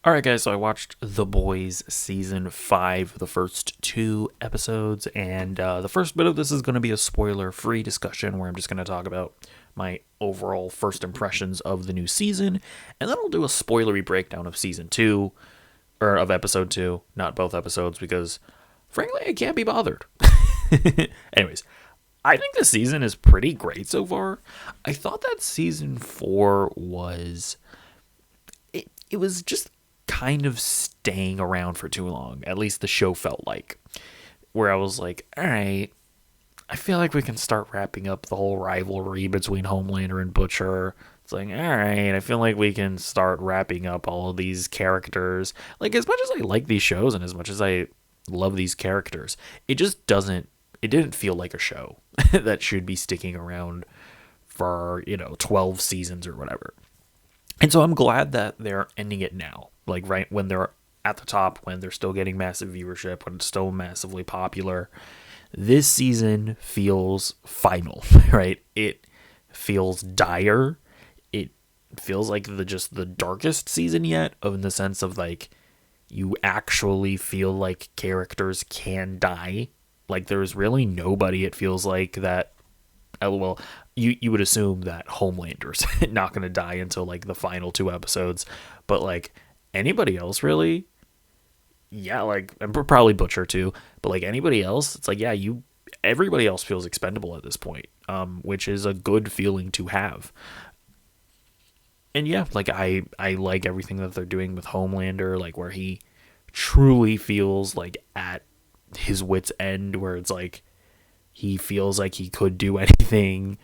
Alright, guys, so I watched The Boys Season 5, the first 2 episodes, and the first bit of this is going to be a spoiler-free discussion where I'm just going to talk about my overall first impressions of the new season, and then I'll do a spoilery breakdown of Season 2, or of Episode 2, not both episodes, because, frankly, I can't be bothered. Anyways, I think the season is pretty great so far. I thought that Season 4 was... It was just kind of staying around for too long. At least the show felt like. Where I was like, alright, I feel like we can start wrapping up the whole rivalry between Homelander and Butcher. It's like, alright, I feel like we can start wrapping up all of these characters. Like, as much as I like these shows and as much as I love these characters, it didn't feel like a show that should be sticking around for, 12 seasons or whatever. And so I'm glad that they're ending it now. Like, right when they're at the top, when they're still getting massive viewership, when it's still massively popular. This season feels final, right? It feels dire. It feels like the darkest season yet, in the sense of, like, you actually feel like characters can die. Like, there's really nobody, it feels like, that... Well, you would assume that Homelander's not going to die until, like, the final 2 episodes. But, like, anybody else, really? Yeah, like, and probably Butcher, too. But, like, anybody else, it's like, yeah, everybody else feels expendable at this point. Which is a good feeling to have. And, yeah, like, I like everything that they're doing with Homelander. Like, where he truly feels, like, at his wit's end. Where it's, like, he feels like he could do anything.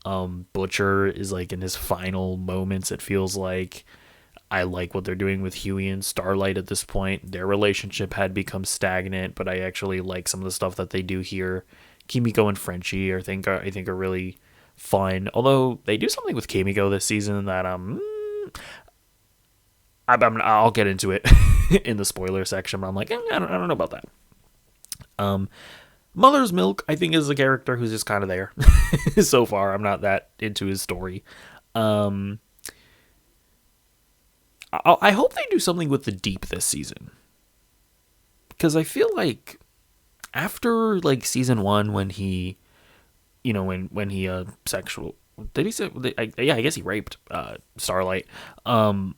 Butcher is, like, in his final moments, it feels like. I like what they're doing with Huey and Starlight at this point. Their relationship had become stagnant, but I actually like some of the stuff that they do here. Kimiko and Frenchie, I think are really fun. Although they do something with Kimiko this season that I'll get into it in the spoiler section. But I'm like, I don't know about that. Mother's Milk, I think, is a character who's just kind of there. So far, I'm not that into his story. I hope they do something with the Deep this season. Because I feel like after, like, season 1, when he, when he sexual... Did he say... I guess he raped Starlight. And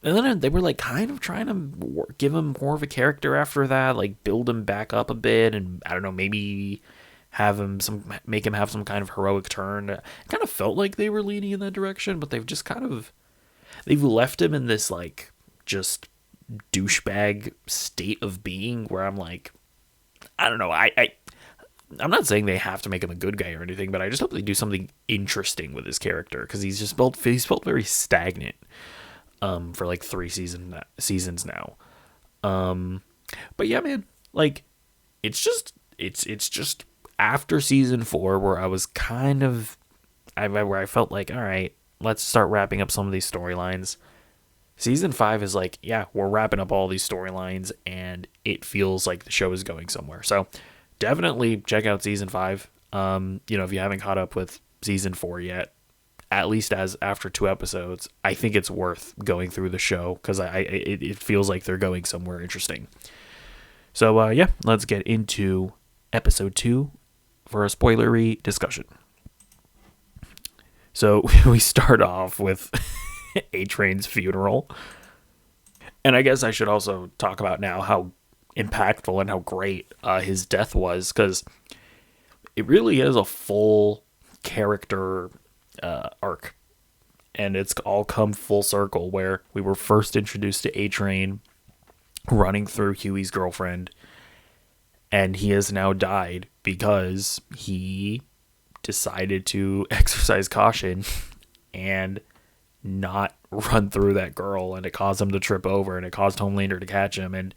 then they were, like, kind of trying to give him more of a character after that, like, build him back up a bit, and, I don't know, maybe make him have some kind of heroic turn. It kind of felt like they were leaning in that direction, but they've just they've left him in this, like, just douchebag state of being where I'm like, I don't know, I'm not saying they have to make him a good guy or anything, but I just hope they do something interesting with his character, because he's felt very stagnant. For like 3 seasons now. But yeah, man, like, it's just after season 4 where I was kind of, where I felt like, all right, let's start wrapping up some of these storylines. Season 5 is like, yeah, we're wrapping up all these storylines, and it feels like the show is going somewhere. So definitely check out season 5. If you haven't caught up with season 4 yet, at least as after 2 episodes, I think it's worth going through the show, because it feels like they're going somewhere interesting. So, yeah, let's get into episode 2 for a spoilery discussion. So, we start off with A-Train's funeral. And I guess I should also talk about now how impactful and how great his death was, because it really is a full character arc, and it's all come full circle, where we were first introduced to A-Train running through Huey's girlfriend, and he has now died because he decided to exercise caution and not run through that girl, and it caused him to trip over, and it caused Homelander to catch him. And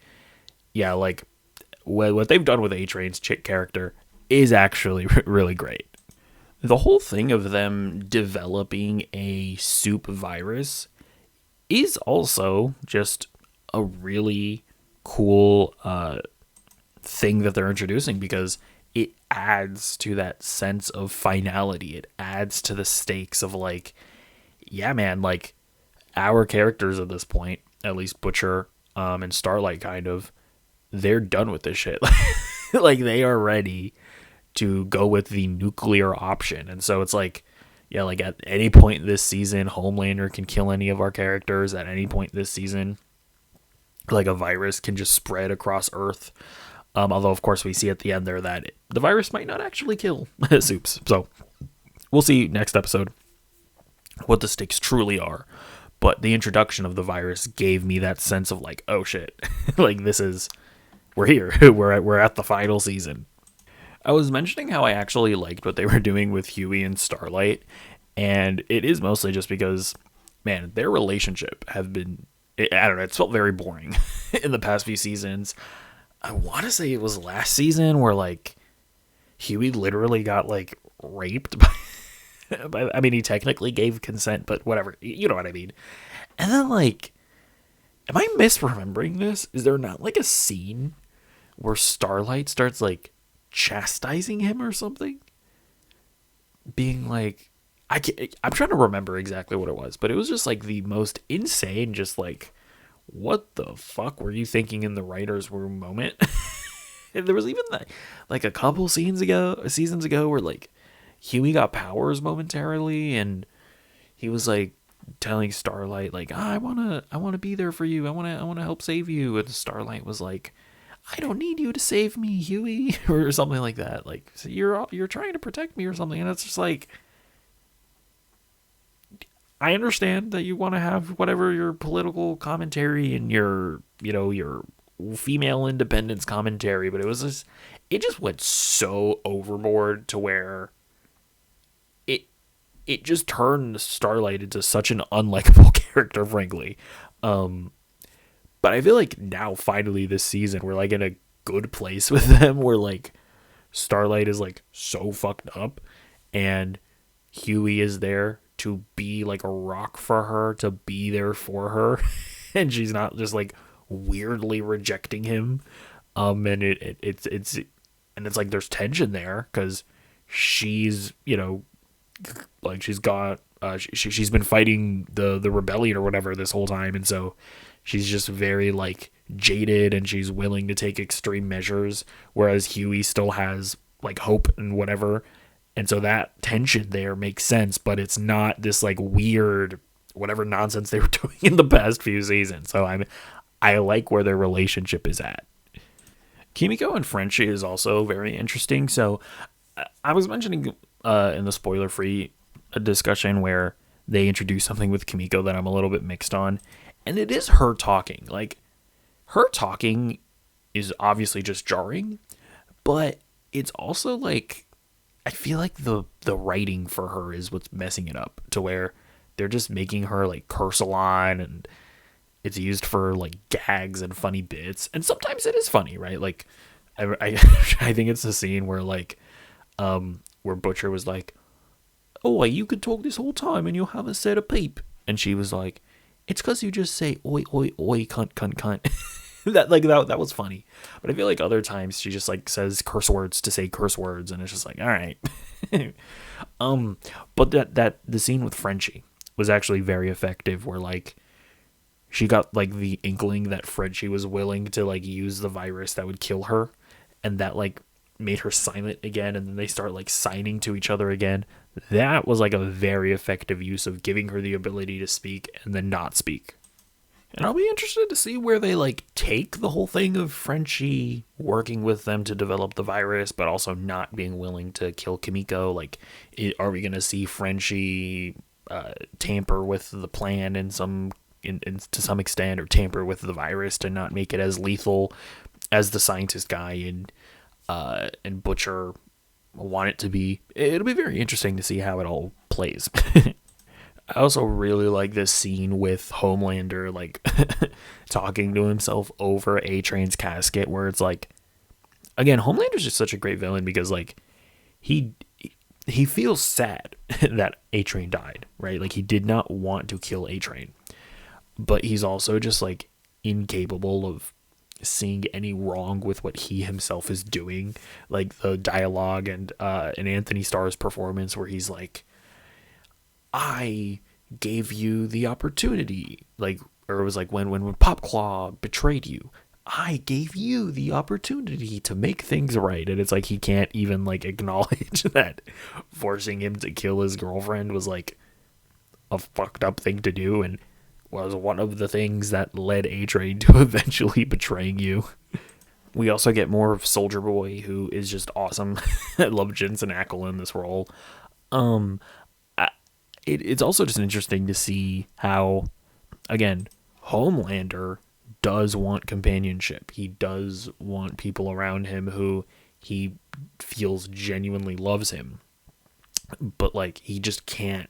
yeah, like, what they've done with A-Train's chick character is actually really great. The whole thing of them developing a soup virus is also just a really cool thing that they're introducing, because it adds to that sense of finality. It adds to the stakes of, like, yeah, man, like, our characters at this point at least Butcher and Starlight kind of, they're done with this shit. Like they are ready to go with the nuclear option. And so it's like, yeah, like at any point this season, Homelander can kill any of our characters. At any point this season, like a virus can just spread across Earth. Although, of course, we see at the end there that the virus might not actually kill Soups. So we'll see next episode what the stakes truly are. But the introduction of the virus gave me that sense of like, oh shit, like we're here, we're at the final season. I was mentioning how I actually liked what they were doing with Huey and Starlight, and it is mostly just because, man, their relationship have been, I don't know, it's felt very boring in the past few seasons. I want to say it was last season where like Huey literally got like raped by, I mean, he technically gave consent, but whatever, you know what I mean. And then like, am I misremembering this? Is there not like a scene where Starlight starts like chastising him or something, being like, I'm trying to remember exactly what it was, but it was just like the most insane, just like, what the fuck were you thinking in the writer's room moment? And there was even like a couple seasons ago where like Huey got powers momentarily, and he was like telling Starlight like, I wanna be there for you, I wanna help save you, and Starlight was like, I don't need you to save me, Huey, or something like that. Like, so you're trying to protect me or something, and it's just like, I understand that you want to have whatever your political commentary and your female independence commentary, but it just went so overboard to where it just turned Starlight into such an unlikable character, frankly. But I feel like now, finally, this season, we're like in a good place with them, where like Starlight is like so fucked up, and Huey is there to be like a rock for her, to be there for her, and she's not just like weirdly rejecting him. And it's like there's tension there because she's like she's got she's been fighting the rebellion or whatever this whole time, and so she's just very like jaded, and she's willing to take extreme measures, whereas Huey still has like hope and whatever. And so that tension there makes sense, but it's not this like weird whatever nonsense they were doing in the past few seasons. So I like where their relationship is at. Kimiko and Frenchie is also very interesting. So I was mentioning in the spoiler-free discussion where they introduce something with Kimiko that I'm a little bit mixed on, and it is her talking. Like, her talking is obviously just jarring, but it's also like, I feel like the writing for her is what's messing it up, to where they're just making her like curse a lot, and it's used for like gags and funny bits, and sometimes it is funny, right? Like I I think it's the scene where like where Butcher was like, "Oh, you could talk this whole time and you haven't said a peep," and she was like, "It's because you just say oi oi oi cunt cunt cunt." that was funny, but I feel like other times she just like says curse words to say curse words, and it's just like, all right. But that the scene with Frenchie was actually very effective, where like she got like the inkling that Frenchie was willing to like use the virus that would kill her, and that like made her silent again, and then they start like signing to each other again. That was like a very effective use of giving her the ability to speak and then not speak. And I'll be interested to see where they like take the whole thing of Frenchie working with them to develop the virus, but also not being willing to kill Kimiko. Like, are we going to see Frenchie tamper with the plan to some extent, or tamper with the virus to not make it as lethal as the scientist guy and Butcher want it to be? It'll be very interesting to see how it all plays. I also really like this scene with Homelander, like, talking to himself over A-Train's casket, where it's like, again, Homelander's just such a great villain because, like, he feels sad that A-Train died, right? Like, he did not want to kill A-Train, but he's also just, like, incapable of seeing any wrong with what he himself is doing. Like, the dialogue and Anthony Starr's performance, where he's like, I gave you the opportunity. Like, or it was like when Popclaw betrayed you, I gave you the opportunity to make things right. And it's like he can't even like acknowledge that forcing him to kill his girlfriend was like a fucked up thing to do, and was one of the things that led A-Train to eventually betraying you. We also get more of Soldier Boy, who is just awesome. I love Jensen Ackles in this role. It's also just interesting to see how, again, Homelander does want companionship. He does want people around him who he feels genuinely loves him. But, like, he just can't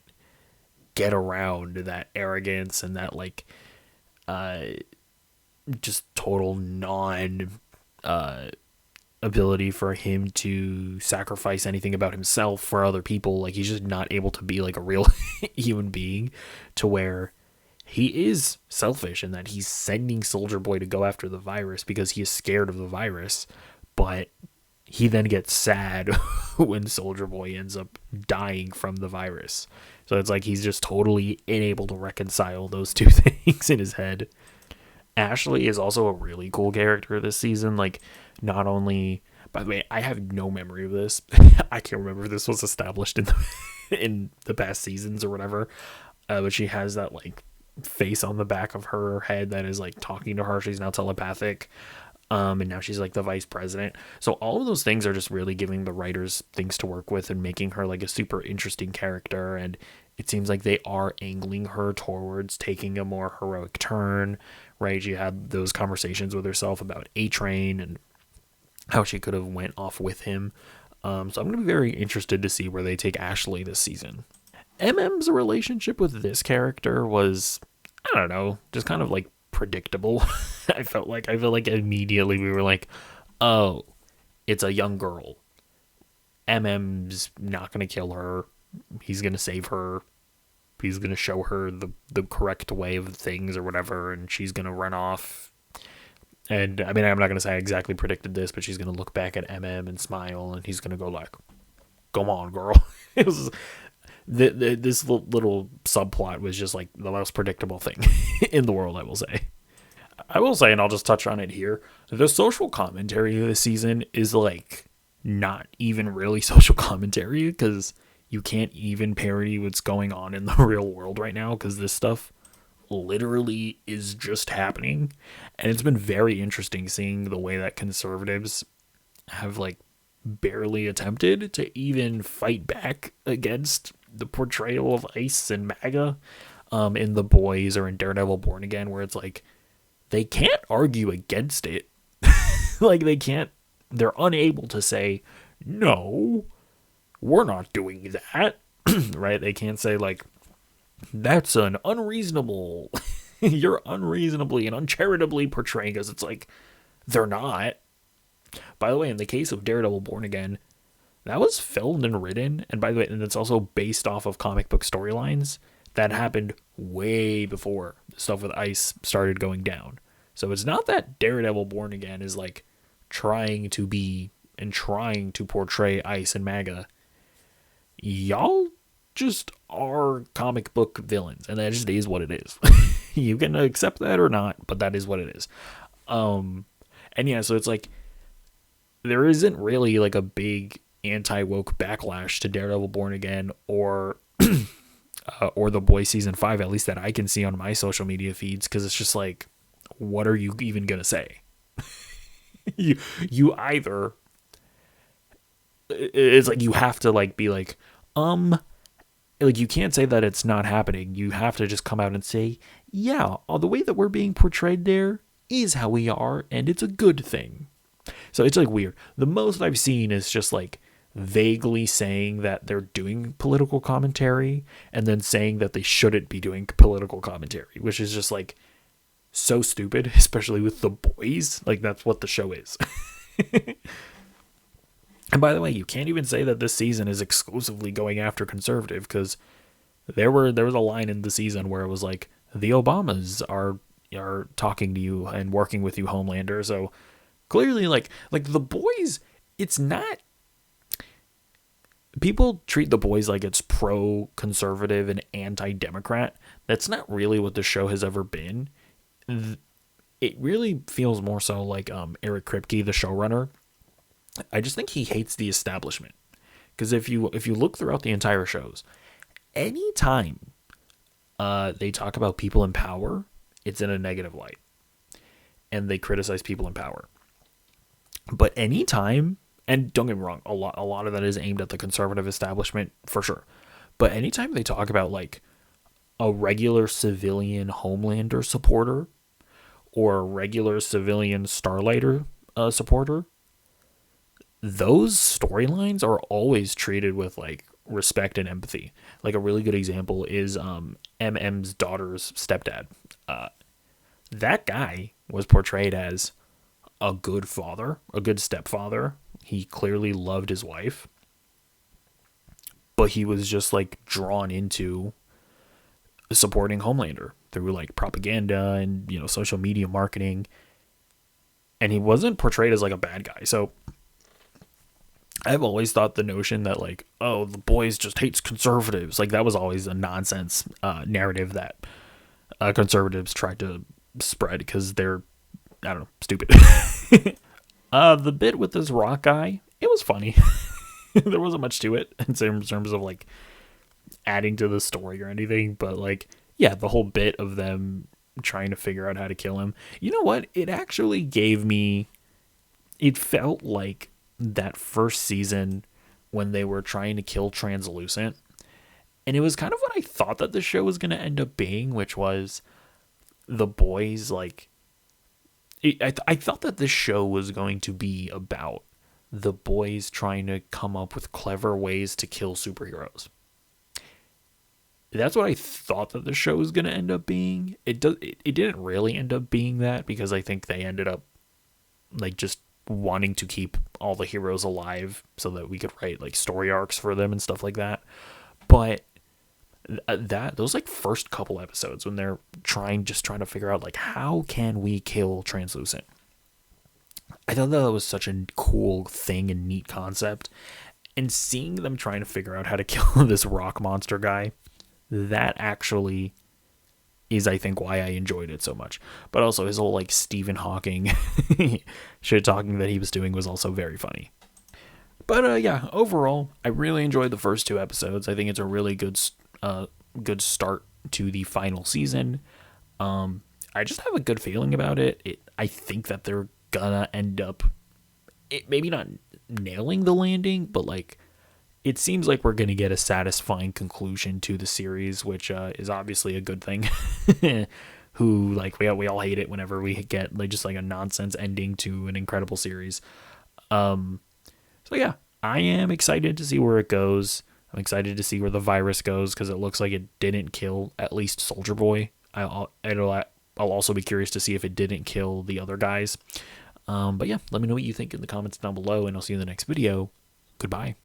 get around that arrogance and that, like, just total ability for him to sacrifice anything about himself for other people. Like, he's just not able to be like a real human being, to where he is selfish in that he's sending Soldier Boy to go after the virus because he is scared of the virus, but he then gets sad when Soldier Boy ends up dying from the virus. So it's like he's just totally unable to reconcile those two things in his head. Ashley is also a really cool character this season. Like, not only, by the way, I have no memory of this. I can't remember if this was established in the past seasons or whatever. But she has that like face on the back of her head that is like talking to her. She's now telepathic. And now she's like the vice president. So all of those things are just really giving the writers things to work with and making her like a super interesting character. And it seems like they are angling her towards taking a more heroic turn, right? She had those conversations with herself about A-Train and how she could have went off with him. So I'm going to be very interested to see where they take Ashley this season. MM's relationship with this character was, I don't know, just kind of like predictable. I feel like immediately we were like, oh, it's a young girl. MM's not going to kill her. He's going to save her. He's going to show her the correct way of things or whatever, and she's going to run off. And, I mean, I'm not going to say I exactly predicted this, but she's going to look back at MM and smile, and he's going to go like, come on, girl. It was this little subplot was just, like, the most predictable thing in the world, I will say. I will say, and I'll just touch on it here, the social commentary this season is, like, not even really social commentary, because you can't even parody what's going on in the real world right now, because this stuff literally is just happening. And it's been very interesting seeing the way that conservatives have like barely attempted to even fight back against the portrayal of ICE and MAGA in The Boys or in Daredevil Born Again, where it's like they can't argue against it. Like they're unable to say, no, we're not doing that. Right? They can't say like, that's an unreasonable, you're unreasonably and uncharitably portraying us. It's like, they're not. By the way, in the case of Daredevil Born Again, that was filmed and written, and by the way, and it's also based off of comic book storylines that happened way before the stuff with ICE started going down. So it's not that Daredevil Born Again is like trying to be and trying to portray ICE and MAGA. Y'all just are comic book villains, and that just is what it is. You can accept that or not, but that is what it is. And yeah, so it's like there isn't really like a big anti-woke backlash to Daredevil Born Again or The Boys season 5, at least that I can see on my social media feeds, because it's just like, what are you even gonna say? you either, it's like you have to like be like like, you can't say that it's not happening. You have to just come out and say, yeah, the way that we're being portrayed there is how we are, and it's a good thing. So it's, like, weird. The most I've seen is just, like, vaguely saying that they're doing political commentary and then saying that they shouldn't be doing political commentary, which is just, like, so stupid, especially with The Boys. Like, that's what the show is. And by the way, you can't even say that this season is exclusively going after conservative, because there was a line in the season where it was like, the Obamas are talking to you and working with you, Homelander. So clearly, like The Boys, it's not. People treat The Boys like it's pro-conservative and anti-democrat. That's not really what the show has ever been. it really feels more so like Eric Kripke, the showrunner. I just think he hates the establishment. Because if you look throughout the entire shows, anytime they talk about people in power, it's in a negative light, and they criticize people in power. But anytime, and don't get me wrong, a lot of that is aimed at the conservative establishment for sure. But anytime they talk about like a regular civilian Homelander supporter or a regular civilian Starlighter supporter, those storylines are always treated with like respect and empathy. Like a really good example is MM's daughter's stepdad. That guy was portrayed as a good father, a good stepfather. He clearly loved his wife, but he was just like drawn into supporting Homelander through like propaganda and, social media marketing. And he wasn't portrayed as like a bad guy. So I've always thought the notion that like, oh, the boys just hates conservatives, like that was always a nonsense narrative that conservatives tried to spread because they're, I don't know, stupid. The bit with this rock guy, it was funny. There wasn't much to it in terms of like adding to the story or anything, but like, yeah, the whole bit of them trying to figure out how to kill him. You know what? It actually it felt like that first season when they were trying to kill Translucent. And it was kind of what I thought that the show was going to end up being, which was the boys, like, I thought that this show was going to be about the boys trying to come up with clever ways to kill superheroes. That's what I thought that the show was going to end up being. It didn't really end up being that, because I think they ended up like just wanting to keep all the heroes alive so that we could write like story arcs for them and stuff like that. But those like first couple episodes when they're trying to figure out like, how can we kill Translucent, I thought that was such a cool thing and neat concept. And seeing them trying to figure out how to kill this rock monster guy, that actually is, I think, why I enjoyed it so much. But also his whole like Stephen Hawking shit talking that he was doing was also very funny. But yeah, overall, I really enjoyed the first two episodes. I think it's a really good start to the final season. I just have a good feeling about it. I think that they're gonna end up, maybe not nailing the landing, but like, it seems like we're going to get a satisfying conclusion to the series, which is obviously a good thing. Who, like, we all hate it whenever we get like just like a nonsense ending to an incredible series. So yeah, I am excited to see where it goes. I'm excited to see where the virus goes, because it looks like it didn't kill at least Soldier Boy. I'll also be curious to see if it didn't kill the other guys. But yeah, let me know what you think in the comments down below, and I'll see you in the next video. Goodbye.